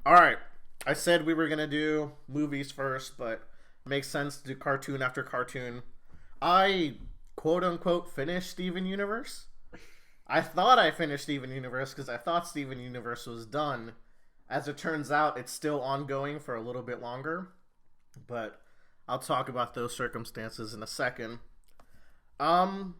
All right. I said we were gonna do movies first, but it makes sense to do cartoon after cartoon. I quote unquote finished Steven Universe. I thought I finished Steven Universe because I thought Steven Universe was done. As it turns out, it's still ongoing for a little bit longer, but I'll talk about those circumstances in a second. Um,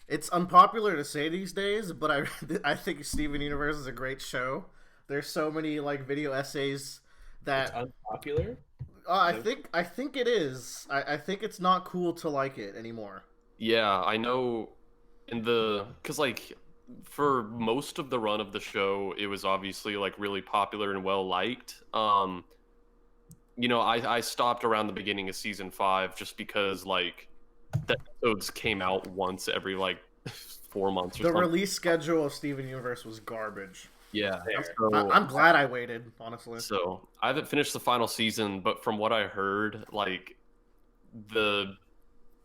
it's unpopular to say these days, but I think Steven Universe is a great show. There's so many like video essays It's that unpopular. I think it is. I think it's not cool to like it anymore. Yeah, I know in the cuz like for most of the run of the show, it was obviously like really popular and well liked. I stopped around the beginning of season 5 just because like the episodes came out once every like 4 months or The something. release schedule of Steven Universe was garbage. Yeah. Fair. So I'm glad I waited, honestly. so I haven't finished the final season, but from what I heard, like the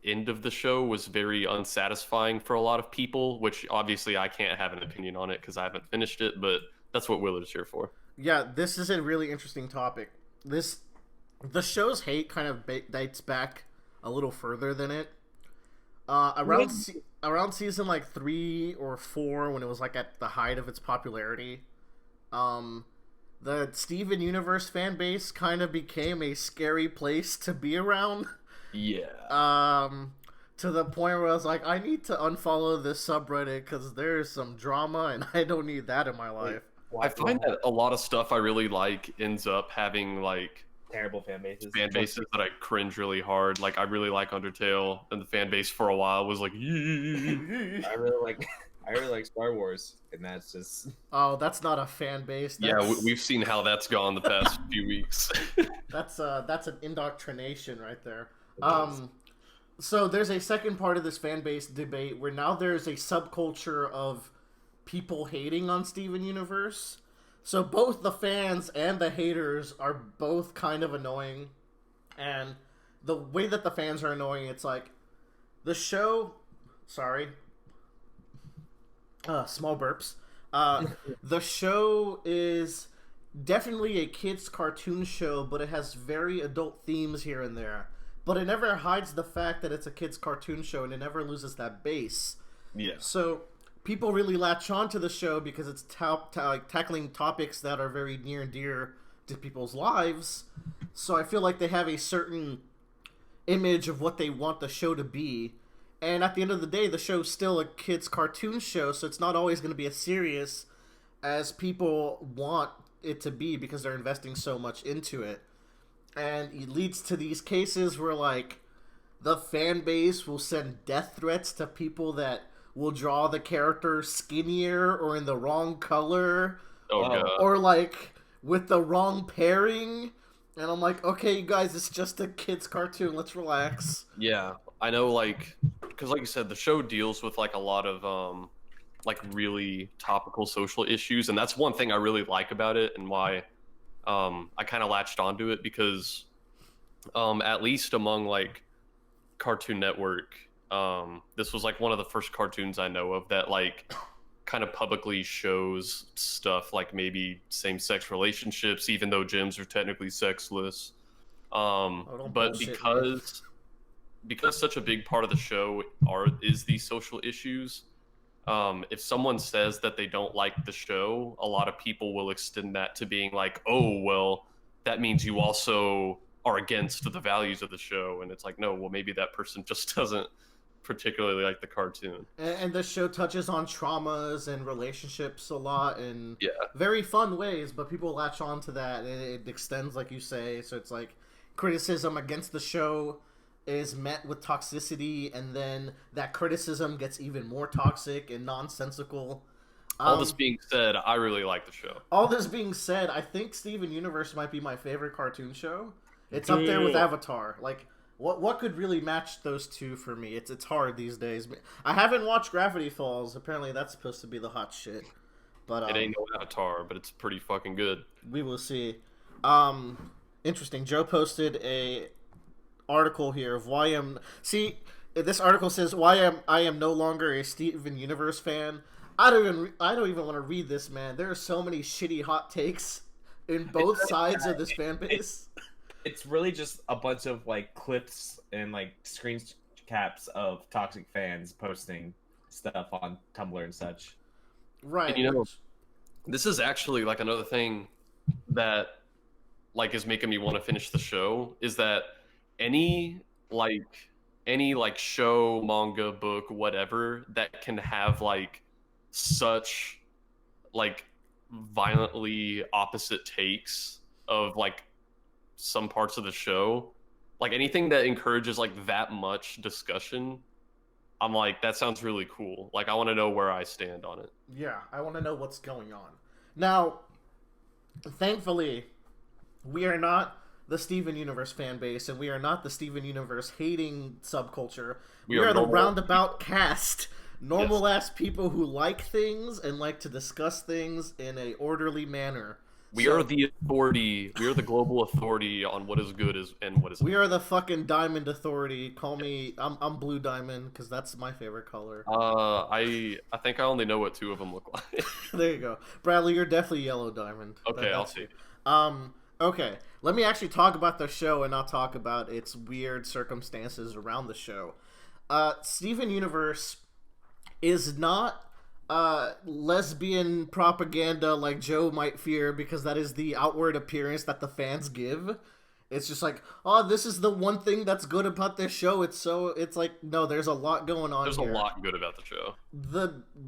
end of the show was very unsatisfying for a lot of people, which obviously I can't have an opinion on it because I haven't finished it, but that's what Willard's here for. Yeah, this is a really interesting topic. The show's hate kind of dates back a little further than it. Around season like 3 or 4, when it was like at the height of its popularity, um, the Steven Universe fan base kind of became a scary place to be around. Yeah. To the point where I was like, I need to unfollow this subreddit because there's some drama and I don't need that in my life. I find that a lot of stuff I really like ends up having like Terrible fan bases. fan bases that I cringe really hard. Like I really like Undertale, and the fan base for a while was like, I really like. I really like Star Wars, and that's just. Oh, that's not a fan base. yeah, That's, we've seen how that's gone the past few weeks. that's an indoctrination right there. So there's a second part of this fan base debate where now there's a subculture of people hating on Steven Universe. So both the fans and the haters are both kind of annoying. And the way that the fans are annoying, it's like the show. Sorry. Small burps. The show is definitely a kids' cartoon show, but it has very adult themes here and there. But it never hides the fact that it's a kids' cartoon show, and it never loses that base. Yeah. So people really latch on to the show because it's tackling topics that are very near and dear to people's lives. So I feel like they have a certain image of what they want the show to be. And at the end of the day, the show's still a kids' cartoon show, so it's not always going to be as serious as people want it to be because they're investing so much into it. And it leads to these cases where, like, the fan base will send death threats to people that will draw the character skinnier or in the wrong color Oh god. or, like, with the wrong pairing. And I'm like, okay, you guys, it's just a kid's cartoon. Let's relax. Yeah, I know. Like, because like you said, the show deals with like a lot of like really topical social issues, and that's one thing I really like about it, and why I kind of latched onto it because at least among like Cartoon Network, this was like one of the first cartoons I know of that like kind of publicly shows stuff like maybe same-sex relationships, even though gyms are technically sexless. don't But bullshit me. because such a big part of the show is these social issues. If someone says that they don't like the show, a lot of people will extend that to being like, "Oh, well, that means you also are against the values of the show." And it's like, no, well, maybe that person just doesn't particularly like the cartoon. And the show touches on traumas and relationships a lot in Yeah. very fun ways, but people latch on to that, and it extends, like you say. So it's like criticism against the show is met with toxicity, and then that criticism gets even more toxic and nonsensical. All this being said, I really like the show. All this being said, I think Steven Universe might be my favorite cartoon show. It's up there with Avatar. Like, what could really match those two for me? It's hard these days. I haven't watched Gravity Falls. Apparently, that's supposed to be the hot shit. But It ain't no Avatar, but it's pretty fucking good. we will see. Interesting. Joe posted a article here of why I'm. See, this article says why I am no longer a Steven Universe fan. I don't even want to read this, man. There are so many shitty hot takes in both sides of this fan base. It's really just a bunch of like clips and like screen caps of toxic fans posting stuff on Tumblr and such. Right. And this is actually like another thing that like is making me want to finish the show is that any like show, manga, book, whatever that can have like such like violently opposite takes of like some parts of the show, like anything that encourages like that much discussion, I'm like, that sounds really cool. Like I want to know where I stand on it. Yeah, I want to know what's going on. Now, thankfully, we are not the Steven Universe fan base, and we are not the Steven Universe hating subculture. We are the Roundabout cast. Normal ass people who like things and like to discuss things in a orderly manner. We are the authority. We are the global authority on what is good and what is we are the fucking Diamond Authority. Call me. I'm Blue Diamond because that's my favorite color. I think I only know what two of them look like. There you go, Bradley. You're definitely Yellow Diamond. Okay, I'll see. Okay, let me actually talk about the show and not talk about its weird circumstances around the show. Steven Universe is not lesbian propaganda like Joe might fear, because that is the outward appearance that the fans give. It's just like, oh, this is the one thing that's good about this show. It's like, no, there's a lot going on. There's a lot good about the show.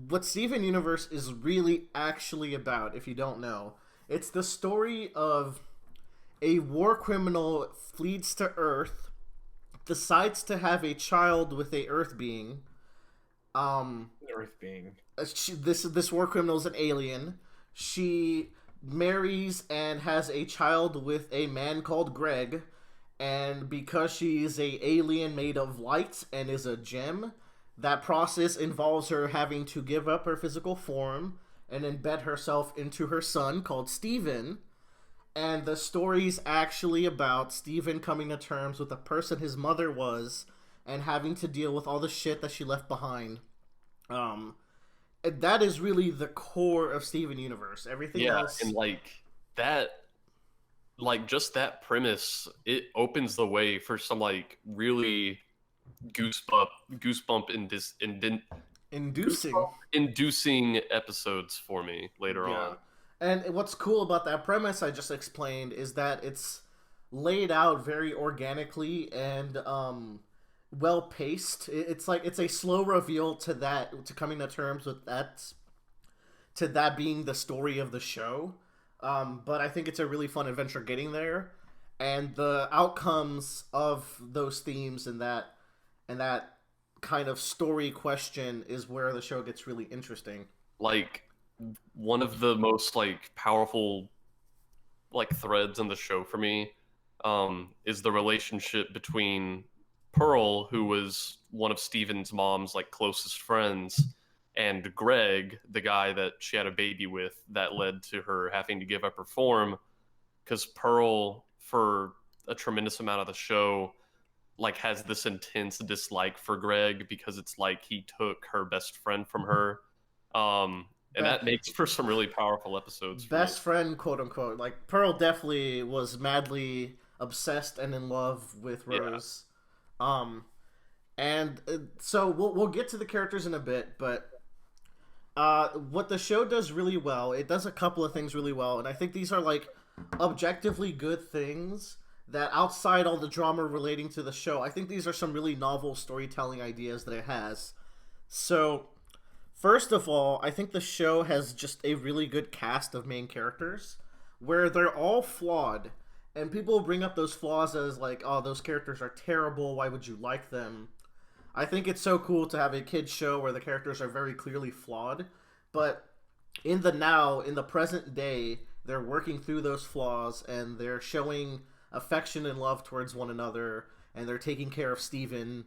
What Steven Universe is really actually about, if you don't know, it's the story of a war criminal flees to Earth, decides to have a child with a Earth being. Earth being. This war criminal is an alien. She marries and has a child with a man called Greg, and because she's a alien made of light and is a gem, that process involves her having to give up her physical form and embed herself into her son called Steven. And the story's actually about Steven coming to terms with the person his mother was and having to deal with all the shit that she left behind. That is really the core of Steven Universe. Everything else, and like that, like just that premise, it opens the way for some like really goosebump inducing episodes for me later on. And what's cool about that premise I just explained is that it's laid out very organically and well paced. It's like it's a slow reveal to coming to terms with that being the story of the show. But I think it's a really fun adventure getting there, and the outcomes of those themes and that kind of story question is where the show gets really interesting. Like one of the most like powerful like threads in the show for me is the relationship between Pearl, who was one of Steven's mom's like closest friends, and Greg, the guy that she had a baby with, that led to her having to give up her form, because Pearl, for a tremendous amount of the show, like has this intense dislike for Greg because it's like he took her best friend from her. And that makes for some really powerful episodes. Best friend, quote unquote. Like Pearl definitely was madly obsessed and in love with Rose. Yeah. And so we'll get to the characters in a bit, but what the show does really well, it does a couple of things really well, and I think these are like objectively good things that outside all the drama relating to the show, I think these are some really novel storytelling ideas that it has. So first of all, I think the show has just a really good cast of main characters where they're all flawed. And people bring up those flaws as like, oh, those characters are terrible. Why would you like them? I think it's so cool to have a kid's show where the characters are very clearly flawed. But in the present day, they're working through those flaws and they're showing affection and love towards one another. And they're taking care of Steven.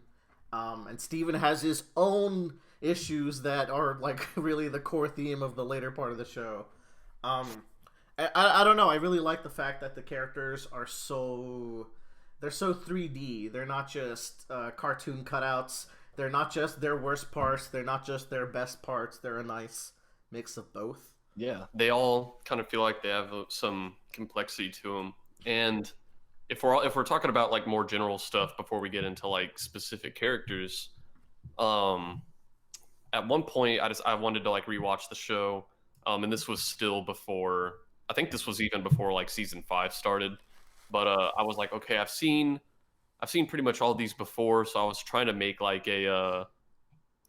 And Steven has his own issues that are like really the core theme of the later part of the show. I don't know. I really like the fact that the characters are they're so 3D. They're not just cartoon cutouts. They're not just their worst parts. They're not just their best parts. They're a nice mix of both. Yeah, they all kind of feel like they have some complexity to them. And if we're talking about like more general stuff before we get into like specific characters, um, at one point I wanted to like rewatch the show, and this was still before. I think this was even before like season 5 started. But I was like, okay, I've seen pretty much all these before, so I was trying to make like a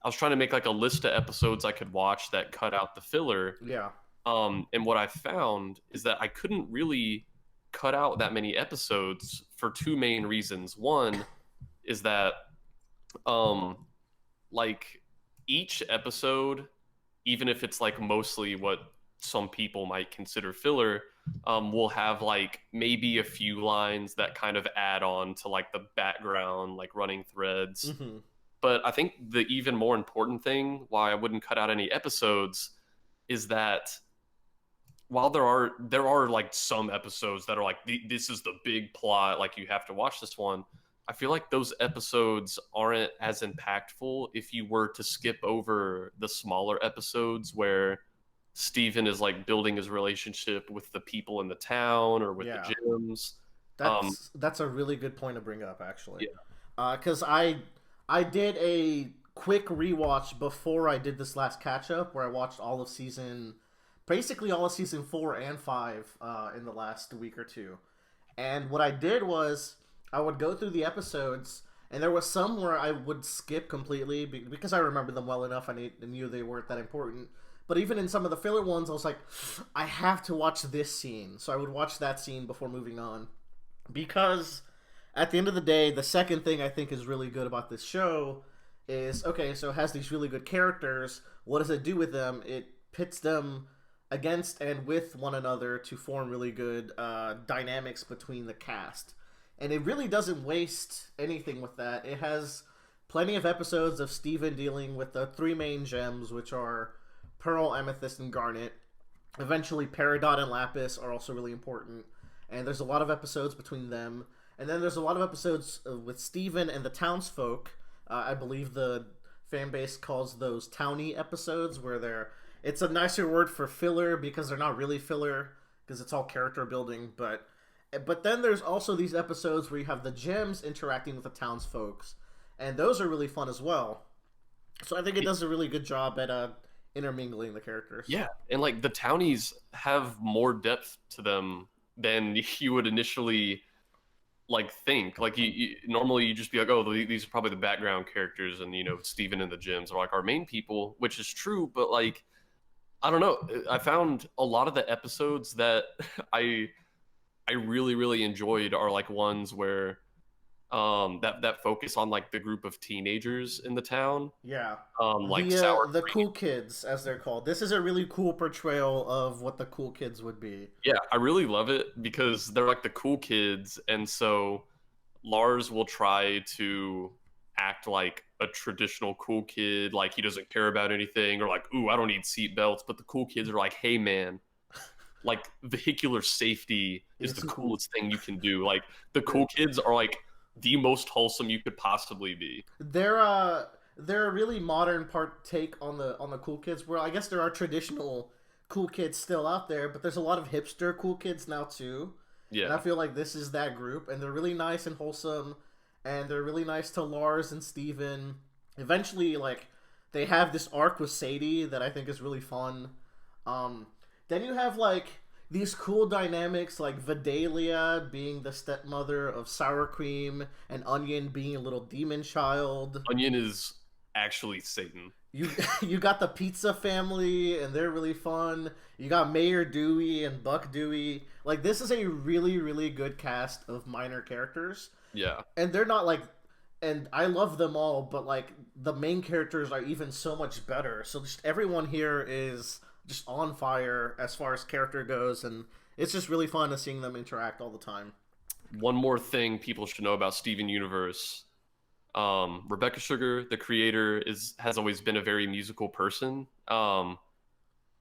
list of episodes I could watch that cut out the filler. Yeah. And what I found is that I couldn't really cut out that many episodes for two main reasons. One is that, um, like each episode, even if it's like mostly what some people might consider filler, will have like maybe a few lines that kind of add on to like the background, like running threads. Mm-hmm. But I think the even more important thing why I wouldn't cut out any episodes is that while there are like some episodes that are like this is the big plot, like you have to watch this one. I feel like those episodes aren't as impactful if you were to skip over the smaller episodes where Steven is like building his relationship with the people in the town or with Yeah. the gyms. That's a really good point to bring up, actually. Yeah. Because I did a quick rewatch before I did this last catch up, where I watched basically all of season 4 and 5 in the last week or two. And what I did was I would go through the episodes, and there was some where I would skip completely because I remember them well enough. I knew they weren't that important. But even in some of the filler ones, I was like, I have to watch this scene. So I would watch that scene before moving on. Because at the end of the day, the second thing I think is really good about this show is, okay, so it has these really good characters. What does it do with them? It pits them against and with one another to form really good dynamics between the cast. And it really doesn't waste anything with that. It has plenty of episodes of Steven dealing with the three main gems, which are Pearl, Amethyst, and Garnet. Eventually, Peridot and Lapis are also really important. And there's a lot of episodes between them. And then there's a lot of episodes with Steven and the townsfolk. I believe the fan base calls those townie episodes, where it's a nicer word for filler because they're not really filler because it's all character building. But then there's also these episodes where you have the gems interacting with the townsfolk, and those are really fun as well. So I think it does a really good job at intermingling the characters. Yeah, and like the townies have more depth to them than you would initially like think. Like normally you just be like, oh, these are probably the background characters, and Steven and the gyms are like our main people, which is true. But like, I don't know. I found a lot of the episodes that I really really enjoyed are like ones where that focus on like the group of teenagers in the town. Yeah. Like the cool kids, as they're called. This is a really cool portrayal of what the cool kids would be. Yeah, I really love it because they're like the cool kids, and so Lars will try to act like a traditional cool kid, like he doesn't care about anything, or like, ooh, I don't need seat belts. But the cool kids are like, hey man, like vehicular safety is the coolest thing you can do. Like the cool kids are like the most wholesome you could possibly be. They're a really modern take on the cool kids, where I guess there are traditional cool kids still out there, but there's a lot of hipster cool kids now too. Yeah. And I feel like this is that group, and they're really nice and wholesome, and they're really nice to Lars and Steven. Eventually, like, they have this arc with Sadie that I think is really fun. Then you have like these cool dynamics, like Vidalia being the stepmother of Sour Cream, and Onion being a little demon child. Onion is actually Satan. You got the Pizza family, and they're really fun. You got Mayor Dewey and Buck Dewey. Like, this is a really, really good cast of minor characters. Yeah. And they're not like, and I love them all, but like the main characters are even so much better. So just everyone here is just on fire as far as character goes, and it's just really fun to seeing them interact all the time. One more thing people should know about Steven Universe. Rebecca Sugar, the creator, has always been a very musical person.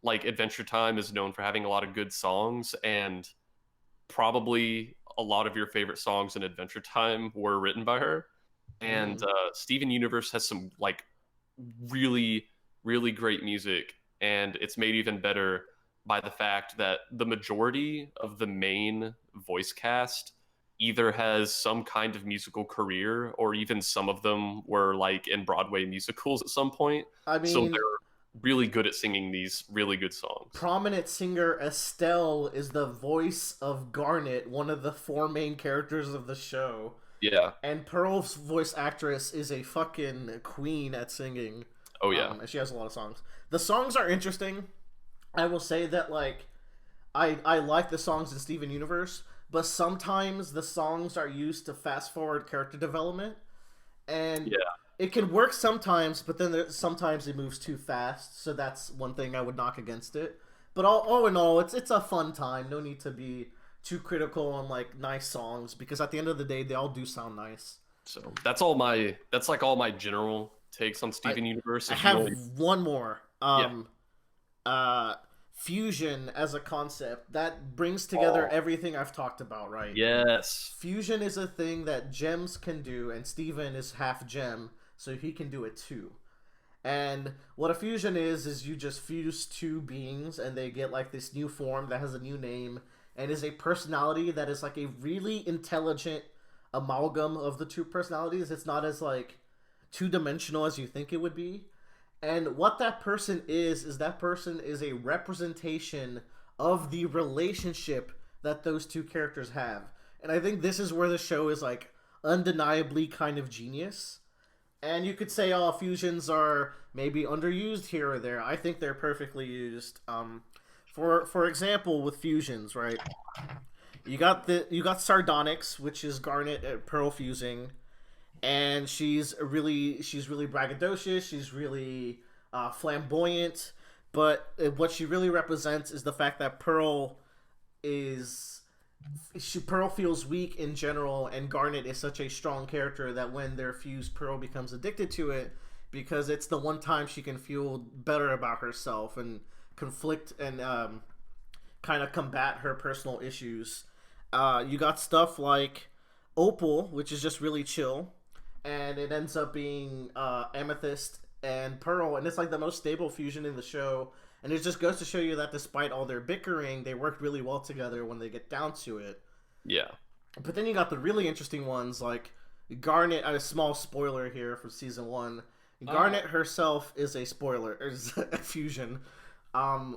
Like Adventure Time is known for having a lot of good songs, and probably a lot of your favorite songs in Adventure Time were written by her. And Steven Universe has some like really, really great music, and it's made even better by the fact that the majority of the main voice cast either has some kind of musical career, or even some of them were like in Broadway musicals at some point. I So mean, they're really good at singing these really good songs. prominent singer Estelle is the voice of Garnet, one of the four main characters of the show. Yeah. And Pearl's voice actress is a fucking queen at singing. Oh yeah. And she has a lot of songs. The songs are interesting. I will say that, like, I like the songs in Steven Universe, but sometimes the songs are used to fast forward character development, and Yeah. it can work sometimes, but then sometimes it moves too fast. So that's one thing I would knock against it. But all in all, it's a fun time. No need to be too critical on like nice songs, because at the end of the day, they all do sound nice. So that's like all my general takes on Steven Universe. I If you have only- one more. Fusion as a concept that brings together everything I've talked about, right? Yes. Fusion is a thing that gems can do, and Steven is half gem, so he can do it too. And what a fusion is you just fuse two beings, and they get like this new form that has a new name, and is a personality that is like a really intelligent amalgam of the two personalities. It's not as like two-dimensional as you think it would be. And what that person is that person is a representation of the relationship that those two characters have. And I think this is where the show is like undeniably kind of genius. And you could say, oh, fusions are maybe underused here or there. I think they're perfectly used. For example, with fusions, right? You got Sardonyx, which is Garnet and Pearl fusing, and she's really braggadocious. She's really flamboyant. But what she really represents is the fact that Pearl feels weak in general, and Garnet is such a strong character that when they're fused, Pearl becomes addicted to it, because it's the one time she can feel better about herself and conflict and kind of combat her personal issues. You got stuff like Opal, which is just really chill, and it ends up being Amethyst and Pearl, and it's like the most stable fusion in the show. And it just goes to show you that despite all their bickering, they work really well together when they get down to it. Yeah. But then you got the really interesting ones like Garnet. A small spoiler here for season 1. Garnet herself is a fusion,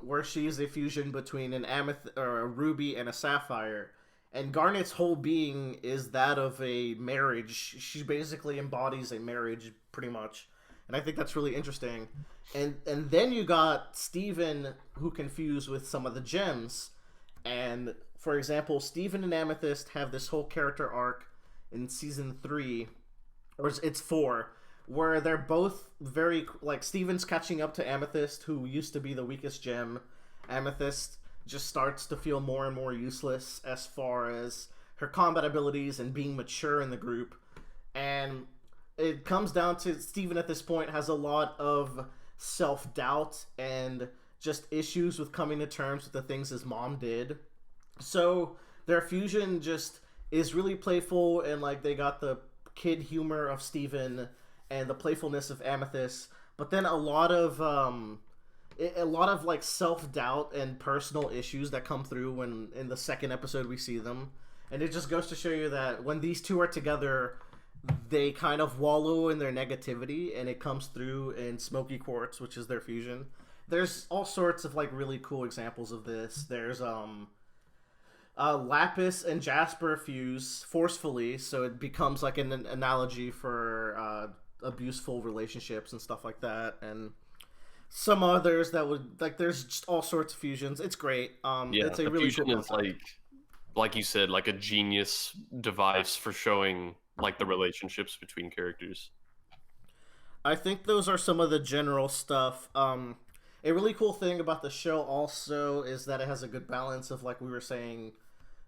where she is a fusion between an amethyst or a ruby and a sapphire. And Garnet's whole being is that of a marriage. She basically embodies a marriage, pretty much. And I think that's really interesting. And then you got Steven, who can fuse with some of the gems. And, for example, Steven and Amethyst have this whole character arc in season 3, or it's 4, where they're both very, like, Steven's catching up to Amethyst, who used to be the weakest gem. Amethyst just starts to feel more and more useless as far as her combat abilities and being mature in the group. And it comes down to Steven at this point has a lot of self-doubt and just issues with coming to terms with the things his mom did. So their fusion just is really playful, and like they got the kid humor of Steven and the playfulness of Amethyst, but then a lot of like self-doubt and personal issues that come through when in the second episode we see them. And it just goes to show you that when these two are together, they kind of wallow in their negativity, and it comes through in Smoky Quartz, which is their fusion. There's all sorts of like really cool examples of this. There's Lapis and Jasper fuse forcefully, so it becomes like an analogy for abuseful relationships and stuff like that. And some others that would like there's just all sorts of fusions. It's great. Yeah, it's a the really fusion cool is concept. like you said, like a genius device for showing like the relationships between characters. I think those are some of the general stuff. A really cool thing about the show also is that it has a good balance of, like we were saying,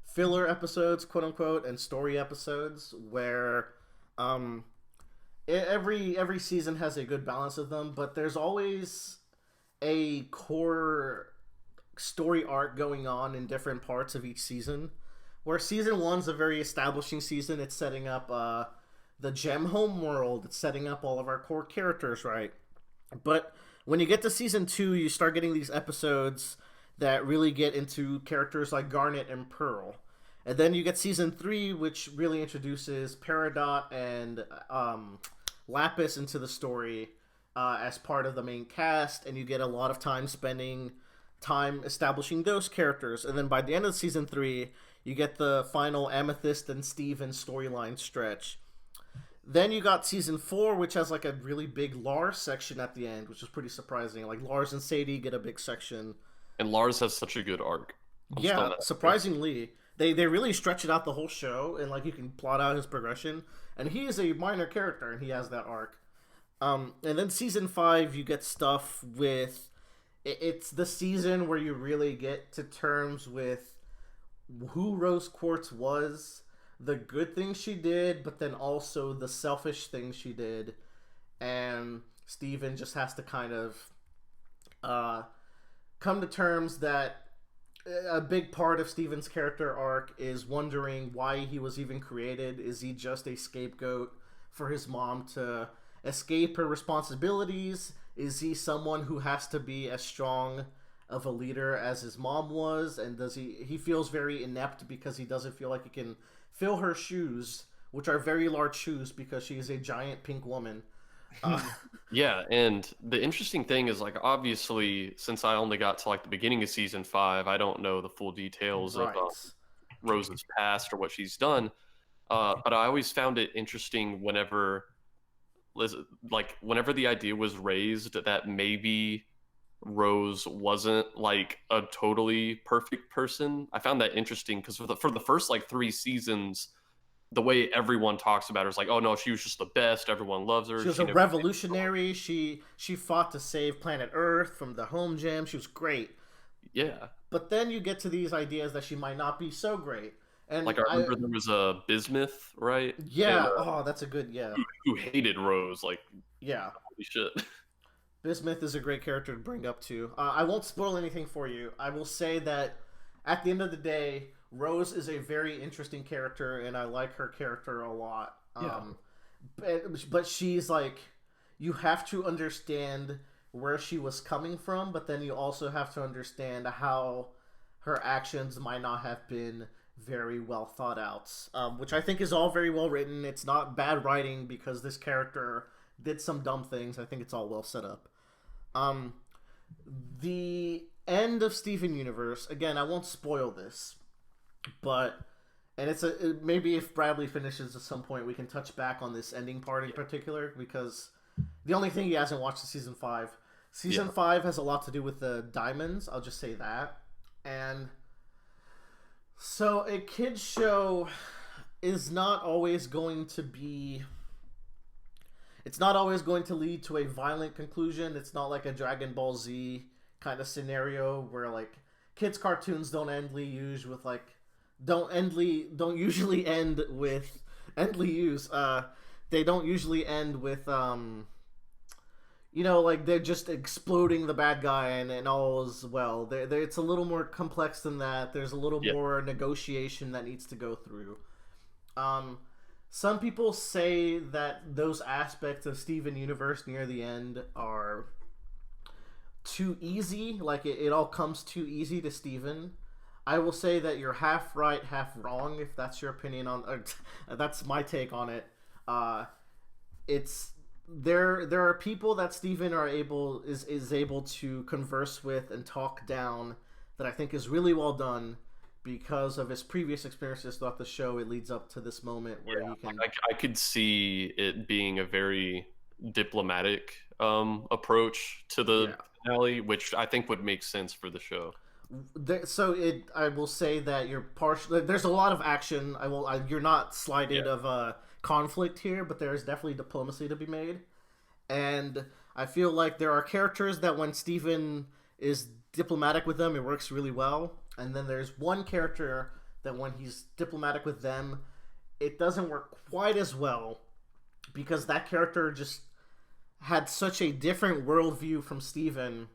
filler episodes, quote unquote, and story episodes, where every season has a good balance of them, but there's always a core story arc going on in different parts of each season. Where season 1's a very establishing season. It's setting up the Gem home world. It's setting up all of our core characters, right? But when you get to season 2, you start getting these episodes that really get into characters like Garnet and Pearl. And then you get season 3, which really introduces Peridot and Lapis into the story as part of the main cast, and you get a lot of time establishing those characters. And then by the end of season 3, you get the final Amethyst and Steven storyline stretch. Then you got season 4, which has like a really big Lars section at the end, which is pretty surprising. Like Lars and Sadie get a big section. And Lars has such a good arc. Yeah, surprisingly. They really stretch it out the whole show, and like you can plot out his progression. And he is a minor character, and he has that arc. And then season 5, you get stuff with... It's the season where you really get to terms with who Rose Quartz was, the good things she did, but then also the selfish things she did. And Steven just has to kind of come to terms that a big part of Steven's character arc is wondering why he was even created. Is he just a scapegoat for his mom to escape her responsibilities? Is he someone who has to be as strong of a leader as his mom was? And does he feels very inept because he doesn't feel like he can fill her shoes, which are very large shoes because she is a giant pink woman. Yeah, and the interesting thing is, like, obviously, since I only got to like the beginning of season 5, I don't know the full details of Rose's past or what she's done. But I always found it interesting whenever the idea was raised that maybe Rose wasn't like a totally perfect person. I found that interesting because for the first like 3 seasons, the way everyone talks about her is like, oh no, she was just the best. Everyone loves her. She was a revolutionary. She fought to save planet Earth from the home gem. She was great. Yeah. But then you get to these ideas that she might not be so great. And like I remember there was a Bismuth, right? Yeah. And, that's a good who hated Rose. Like, yeah. Holy shit. Bismuth is a great character to bring up too. I won't spoil anything for you. I will say that at the end of the day, Rose is a very interesting character, and I like her character a lot. Yeah. But she's like, you have to understand where she was coming from, but then you also have to understand how her actions might not have been very well thought out, which I think is all very well written. It's not bad writing because this character did some dumb things. I think it's all well set up. The end of Steven Universe, again, I won't spoil this, but maybe if Bradley finishes at some point, we can touch back on this ending part in particular, because the only thing he hasn't watched is season 5. Season 5 has a lot to do with the diamonds. I'll just say that. And so a kid's show is not always going to be... It's not always going to lead to a violent conclusion. It's not like a Dragon Ball Z kind of scenario where like kids' cartoons don't usually end with they don't usually end with like they're just exploding the bad guy and all is well. It's a little more complex than that. There's a little more negotiation that needs to go through. Some people say that those aspects of Steven Universe near the end are too easy. Like it all comes too easy to Steven. I will say that you're half right, half wrong. If that's your opinion that's my take on it. There are people that Steven is able to converse with and talk down that I think is really well done. Because of his previous experiences throughout the show, it leads up to this moment where he can... I could see it being a very diplomatic approach to the finale, which I think would make sense for the show. I will say that you're partially... There's a lot of action. You're not slighted of conflict here, but there is definitely diplomacy to be made. And I feel like there are characters that when Steven is diplomatic with them, it works really well. And then there's one character that when he's diplomatic with them, it doesn't work quite as well because that character just had such a different worldview from Steven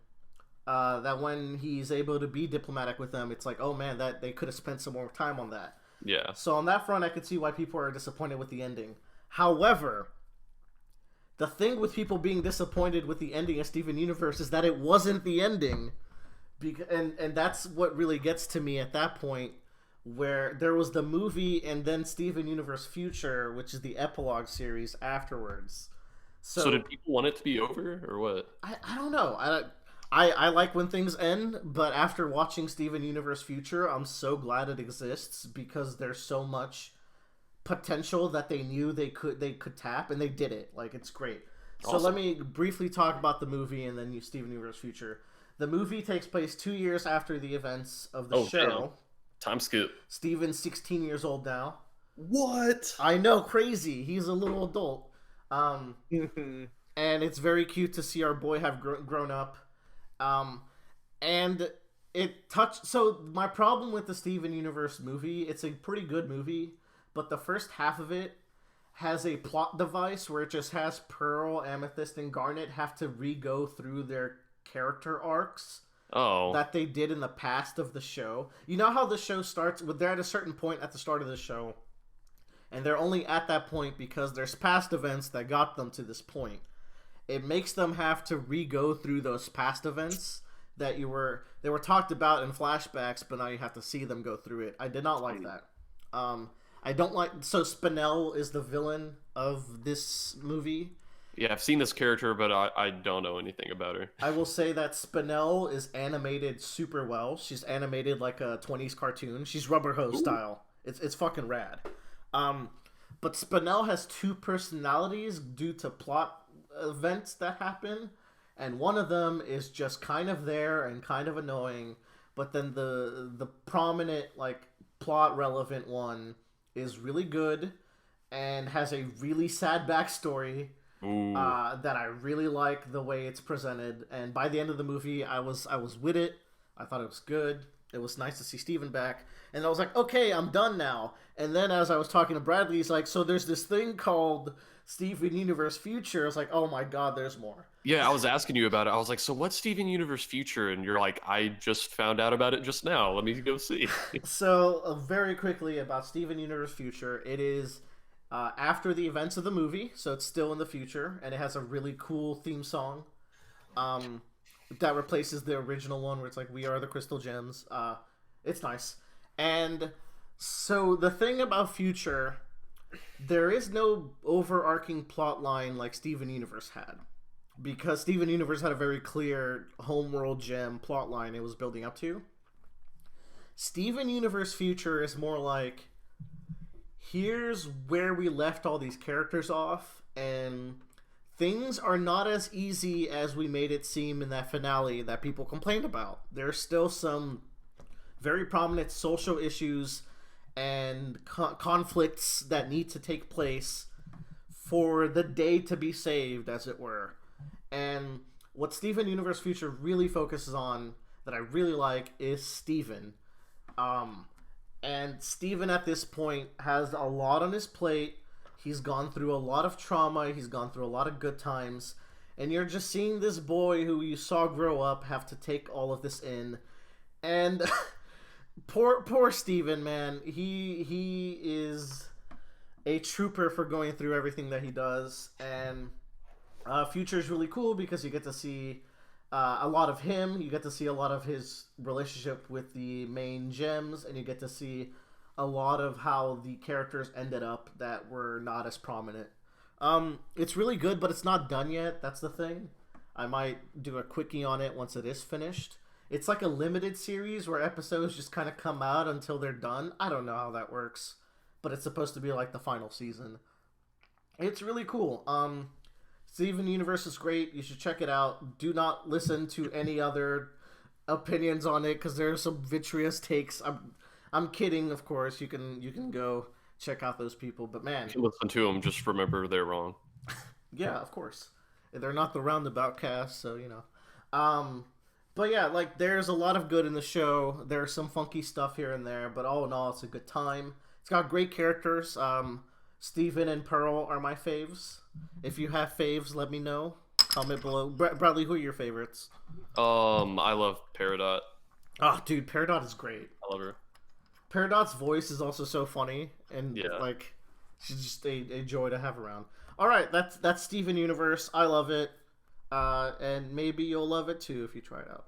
that when he's able to be diplomatic with them, it's like, oh man, that they could have spent some more time on that. Yeah. So on that front, I could see why people are disappointed with the ending. However, the thing with people being disappointed with the ending of Steven Universe is that it wasn't the ending. And that's what really gets to me at that point, where there was the movie and then Steven Universe Future, which is the epilogue series afterwards. So did people want it to be over or what? I don't know. I like when things end, but after watching Steven Universe Future, I'm so glad it exists because there's so much potential that they knew they could tap, and they did it. Like, it's great. So Awesome. let me briefly talk about the movie and then Steven Universe Future. The movie takes place 2 years after the events of the show. Damn. Time skip. Steven's 16 years old now. What? I know, crazy. He's a little adult. And it's very cute to see our boy have grown up. And it touched. So my problem with the Steven Universe movie, it's a pretty good movie, but the first half of it has a plot device where it just has Pearl, Amethyst, and Garnet have to re-go through their character arcs that they did in the past of the show. You know how the show starts? They're at a certain point at the start of the show, and they're only at that point because there's past events that got them to this point. It makes them have to re-go through those past events that they were talked about in flashbacks, but now you have to see them go through it. I did not like that. I don't like... So Spinell is the villain of this movie. Yeah, I've seen this character, but I don't know anything about her. I will say that Spinell is animated super well. She's animated like a 20s cartoon. She's Rubber Hose style. It's fucking rad. But Spinell has two personalities due to plot events that happen, and one of them is just kind of there and kind of annoying, but then the prominent, like, plot relevant one is really good and has a really sad backstory that I really like the way it's presented. And by the end of the movie, I was with it. I thought it was good. It was nice to see Steven back. And I was like, okay, I'm done now. And then as I was talking to Bradley, he's like, so there's this thing called Steven Universe Future. I was like, oh my god, there's more. Yeah, I was asking you about it. I was like, so what's Steven Universe Future? And you're like, I just found out about it just now. Let me go see. So, very quickly about Steven Universe Future. It is after the events of the movie, so it's still in the future, and it has a really cool theme song that replaces the original one where it's like, we are the crystal gems. It's nice. And so the thing about Future, there is no overarching plot line like Steven Universe had, because Steven Universe had a very clear homeworld gem plot line it was building up to. Steven Universe Future is more like, here's where we left all these characters off, and things are not as easy as we made it seem in that finale that people complained about. There's still some very prominent social issues and conflicts that need to take place for the day to be saved, as it were. And what Steven Universe Future really focuses on, that I really like, is Steven. And Steven at this point has a lot on his plate. He's gone through a lot of trauma. He's gone through a lot of good times. And you're just seeing this boy who you saw grow up have to take all of this in. And poor Steven, man. He is a trooper for going through everything that he does. And Future is really cool because you get to see a lot of him. You get to see a lot of his relationship with the main gems, and you get to see a lot of how the characters ended up that were not as prominent. It's really good, but it's not done yet. That's the thing. I might do a quickie on it once it is finished. It's like a limited series where episodes just kind of come out until they're done. I don't know how that works, but it's supposed to be like the final season. It's really cool. Steven Universe is great. You should check it out. Do not listen to any other opinions on it because there are some vitreous takes. I'm kidding, of course. You can go check out those people, but man, You can listen to them, just remember they're wrong. yeah, of course. They're not the Roundabout cast, so you know. But yeah, like, there's a lot of good in the show. There's some funky stuff here and there, but all in all, it's a good time. It's got great characters. Steven and Pearl are my faves. If you have faves, let me know. Comment below. Bradley, who are your favorites? I love Peridot. Oh, dude, Peridot is great. I love her. Peridot's voice is also so funny, and like, she's just a joy to have around. All right, that's Steven Universe. I love it, and maybe you'll love it too if you try it out.